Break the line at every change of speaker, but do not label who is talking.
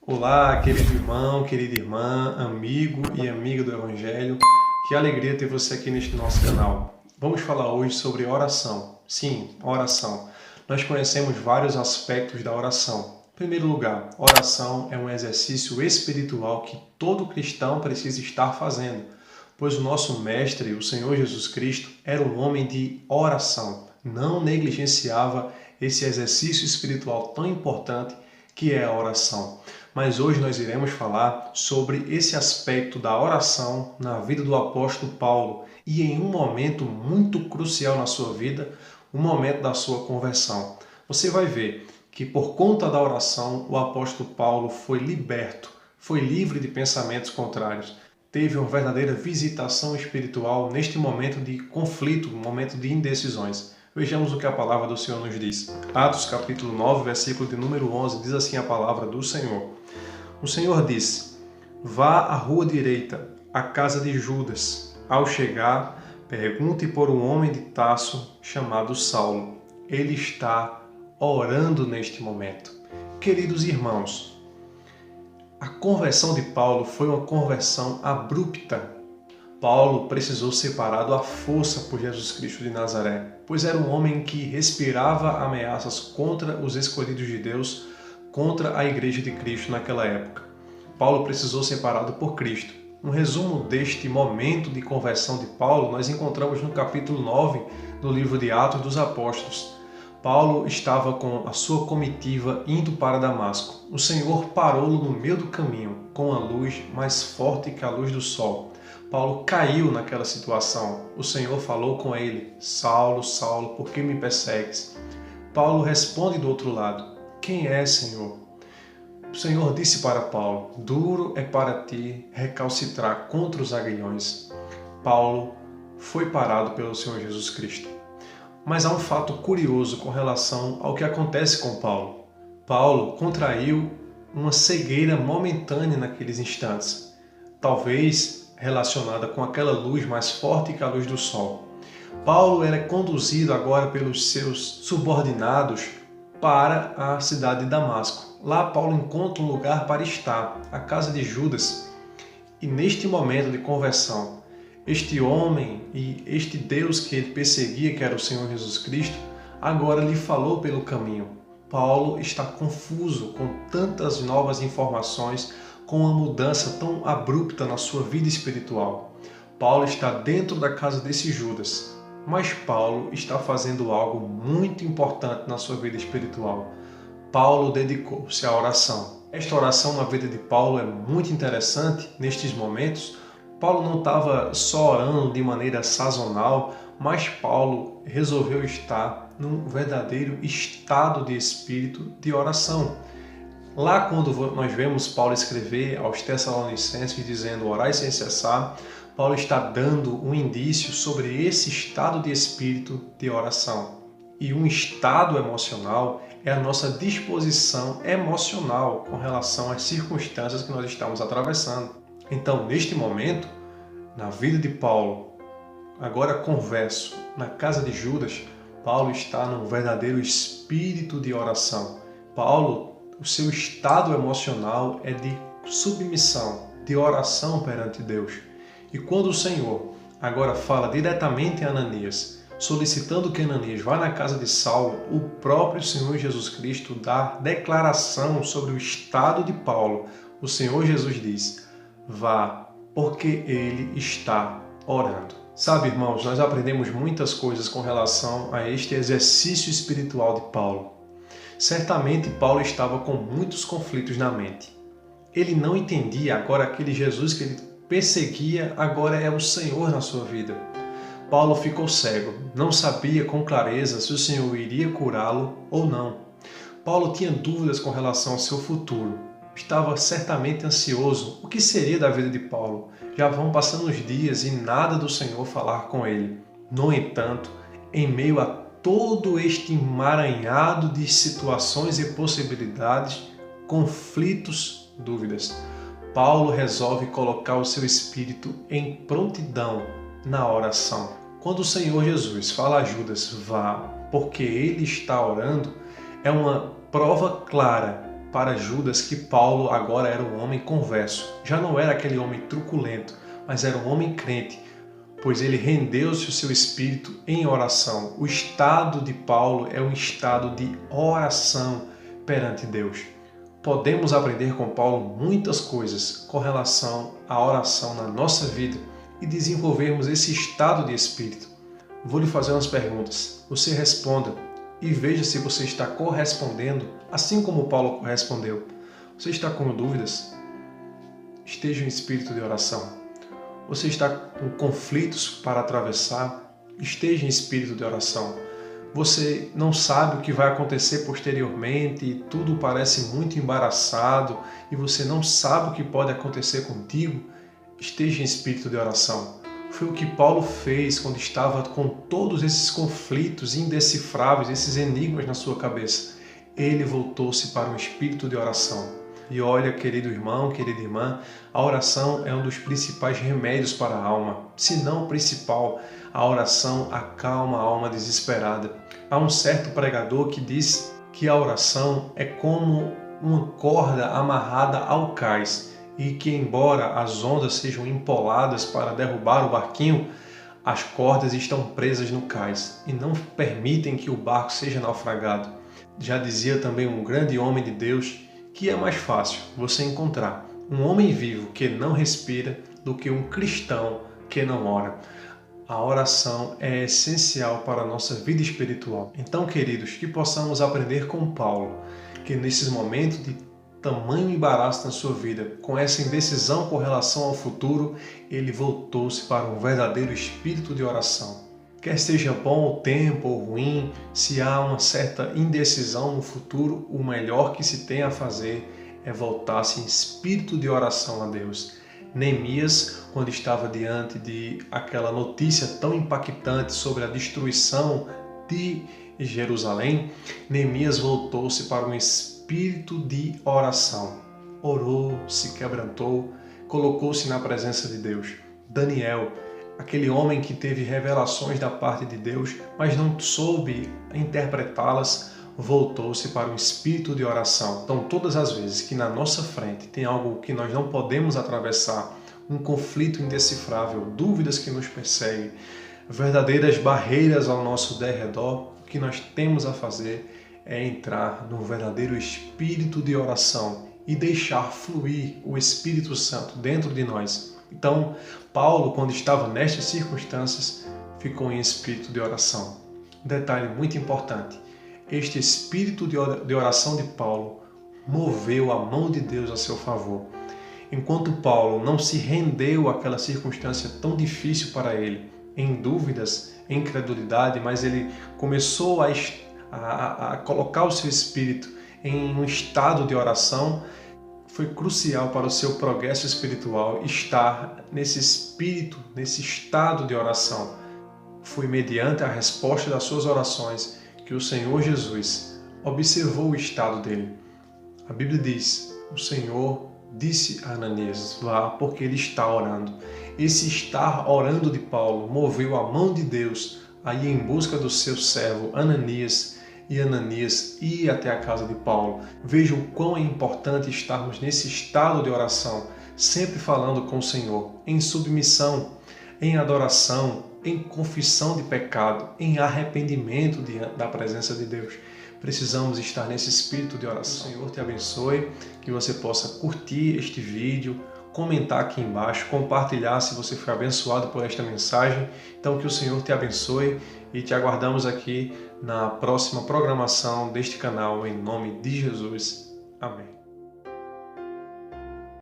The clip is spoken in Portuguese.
Olá, querido irmão, querida irmã, amigo e amiga do Evangelho. Que alegria ter você aqui neste nosso canal. Vamos falar hoje sobre oração. Sim, oração. Nós conhecemos vários aspectos da oração. Em primeiro lugar, oração é um exercício espiritual que todo cristão precisa estar fazendo, pois o nosso mestre, o Senhor Jesus Cristo, era um homem de oração. Não negligenciava esse exercício espiritual tão importante que é a oração. Mas hoje nós iremos falar sobre esse aspecto da oração na vida do apóstolo Paulo e em um momento muito crucial na sua vida, o momento da sua conversão. Você vai ver que por conta da oração o apóstolo Paulo foi liberto, foi livre de pensamentos contrários. Teve uma verdadeira visitação espiritual neste momento de conflito, momento de indecisões. Vejamos o que a palavra do Senhor nos diz. Atos capítulo 9, versículo de número 11, diz assim a palavra do Senhor. O Senhor disse: vá à rua direita, à casa de Judas. Ao chegar, pergunte por um homem de Tarso chamado Saulo. Ele está orando neste momento. Queridos irmãos, a conversão de Paulo foi uma conversão abrupta. Paulo precisou ser parado à força por Jesus Cristo de Nazaré, pois era um homem que respirava ameaças contra os escolhidos de Deus, contra a Igreja de Cristo naquela época. Paulo precisou ser parado por Cristo. Um resumo deste momento de conversão de Paulo nós encontramos no capítulo 9 do livro de Atos dos Apóstolos. Paulo estava com a sua comitiva indo para Damasco. O Senhor parou-lo no meio do caminho, com a luz mais forte que a luz do sol. Paulo caiu naquela situação. O Senhor falou com ele: Saulo, Saulo, por que me persegues? Paulo responde do outro lado: quem é, Senhor? O Senhor disse para Paulo: duro é para ti recalcitrar contra os aguilhões. Paulo foi parado pelo Senhor Jesus Cristo. Mas há um fato curioso com relação ao que acontece com Paulo. Paulo contraiu uma cegueira momentânea naqueles instantes, talvez relacionada com aquela luz mais forte que a luz do sol. Paulo era conduzido agora pelos seus subordinados para a cidade de Damasco. Lá Paulo encontra um lugar para estar, a casa de Judas. E neste momento de conversão, este homem e este Deus que ele perseguia, que era o Senhor Jesus Cristo, agora lhe falou pelo caminho. Paulo está confuso com tantas novas informações, com uma mudança tão abrupta na sua vida espiritual. Paulo está dentro da casa desse Judas, mas Paulo está fazendo algo muito importante na sua vida espiritual. Paulo dedicou-se à oração. Esta oração na vida de Paulo é muito interessante nestes momentos. Paulo não estava só orando de maneira sazonal, mas Paulo resolveu estar num verdadeiro estado de espírito de oração. Lá quando nós vemos Paulo escrever aos Tessalonicenses dizendo orai sem cessar, Paulo está dando um indício sobre esse estado de espírito de oração. E um estado emocional é a nossa disposição emocional com relação às circunstâncias que nós estamos atravessando. Então, neste momento, na vida de Paulo, agora converso, na casa de Judas, Paulo está num verdadeiro espírito de oração. Paulo, o seu estado emocional é de submissão, de oração perante Deus. E quando o Senhor agora fala diretamente a Ananias, solicitando que Ananias vá na casa de Saulo, o próprio Senhor Jesus Cristo dá declaração sobre o estado de Paulo. O Senhor Jesus diz: vá, porque ele está orando. Sabe, irmãos, nós aprendemos muitas coisas com relação a este exercício espiritual de Paulo. Certamente Paulo estava com muitos conflitos na mente. Ele não entendia agora aquele Jesus que ele perseguia, agora é o Senhor na sua vida. Paulo ficou cego, não sabia com clareza se o Senhor iria curá-lo ou não. Paulo tinha dúvidas com relação ao seu futuro. Estava certamente ansioso. O que seria da vida de Paulo? Já vão passando os dias e nada do Senhor falar com ele. No entanto, em meio a todo este emaranhado de situações e possibilidades, conflitos, dúvidas, Paulo resolve colocar o seu espírito em prontidão na oração. Quando o Senhor Jesus fala a Judas, vá, porque ele está orando, é uma prova clara para Judas que Paulo agora era um homem converso. Já não era aquele homem truculento, mas era um homem crente, pois ele rendeu-se o seu espírito em oração. O estado de Paulo é um estado de oração perante Deus. Podemos aprender com Paulo muitas coisas com relação à oração na nossa vida e desenvolvermos esse estado de espírito. Vou lhe fazer umas perguntas. Você responda e veja se você está correspondendo assim como Paulo correspondeu. Você está com dúvidas? Esteja em espírito de oração. Você está com conflitos para atravessar? Esteja em espírito de oração. Você não sabe o que vai acontecer posteriormente e tudo parece muito embaraçado e você não sabe o que pode acontecer contigo? Esteja em espírito de oração. Foi o que Paulo fez quando estava com todos esses conflitos indecifráveis, esses enigmas na sua cabeça. Ele voltou-se para um espírito de oração. E olha, querido irmão, querida irmã, a oração é um dos principais remédios para a alma, se não o principal. A oração acalma a alma desesperada. Há um certo pregador que diz que a oração é como uma corda amarrada ao cais e que, embora as ondas sejam empoladas para derrubar o barquinho, as cordas estão presas no cais e não permitem que o barco seja naufragado. Já dizia também um grande homem de Deus que é mais fácil você encontrar um homem vivo que não respira do que um cristão que não ora. A oração é essencial para a nossa vida espiritual. Então, queridos, que possamos aprender com Paulo, que nesses momentos de tamanho embaraço na sua vida, com essa indecisão com relação ao futuro, ele voltou-se para um verdadeiro espírito de oração. Quer seja bom o tempo ou ruim, se há uma certa indecisão no futuro, o melhor que se tem a fazer é voltar-se em espírito de oração a Deus. Neemias, quando estava diante de aquela notícia tão impactante sobre a destruição de Jerusalém, Neemias voltou-se para um espírito de oração. Orou, se quebrantou, colocou-se na presença de Deus. Daniel, aquele homem que teve revelações da parte de Deus, mas não soube interpretá-las, voltou-se para um espírito de oração. Então, todas as vezes que na nossa frente tem algo que nós não podemos atravessar, um conflito indecifrável, dúvidas que nos perseguem, verdadeiras barreiras ao nosso derredor, o que nós temos a fazer é entrar no verdadeiro espírito de oração e deixar fluir o Espírito Santo dentro de nós. Então, Paulo, quando estava nestas circunstâncias, ficou em espírito de oração. Um detalhe muito importante: este espírito de oração de Paulo moveu a mão de Deus a seu favor. Enquanto Paulo não se rendeu àquela circunstância tão difícil para ele, em dúvidas, em incredulidade, mas ele começou a colocar o seu espírito em um estado de oração, foi crucial para o seu progresso espiritual estar nesse espírito, nesse estado de oração. Foi mediante a resposta das suas orações que o Senhor Jesus observou o estado dele. A Bíblia diz: o Senhor disse a Ananias: vá, porque ele está orando. Esse estar orando de Paulo moveu a mão de Deus a ir em busca do seu servo Ananias, e Ananias ia até a casa de Paulo. Veja o quão é importante estarmos nesse estado de oração, sempre falando com o Senhor, em submissão, em adoração, em confissão de pecado, em arrependimento diante da presença de Deus. Precisamos estar nesse espírito de oração. O Senhor te abençoe, que você possa curtir este vídeo, comentar aqui embaixo, compartilhar se você foi abençoado por esta mensagem. Então, que o Senhor te abençoe e te aguardamos aqui na próxima programação deste canal, em nome de Jesus. Amém.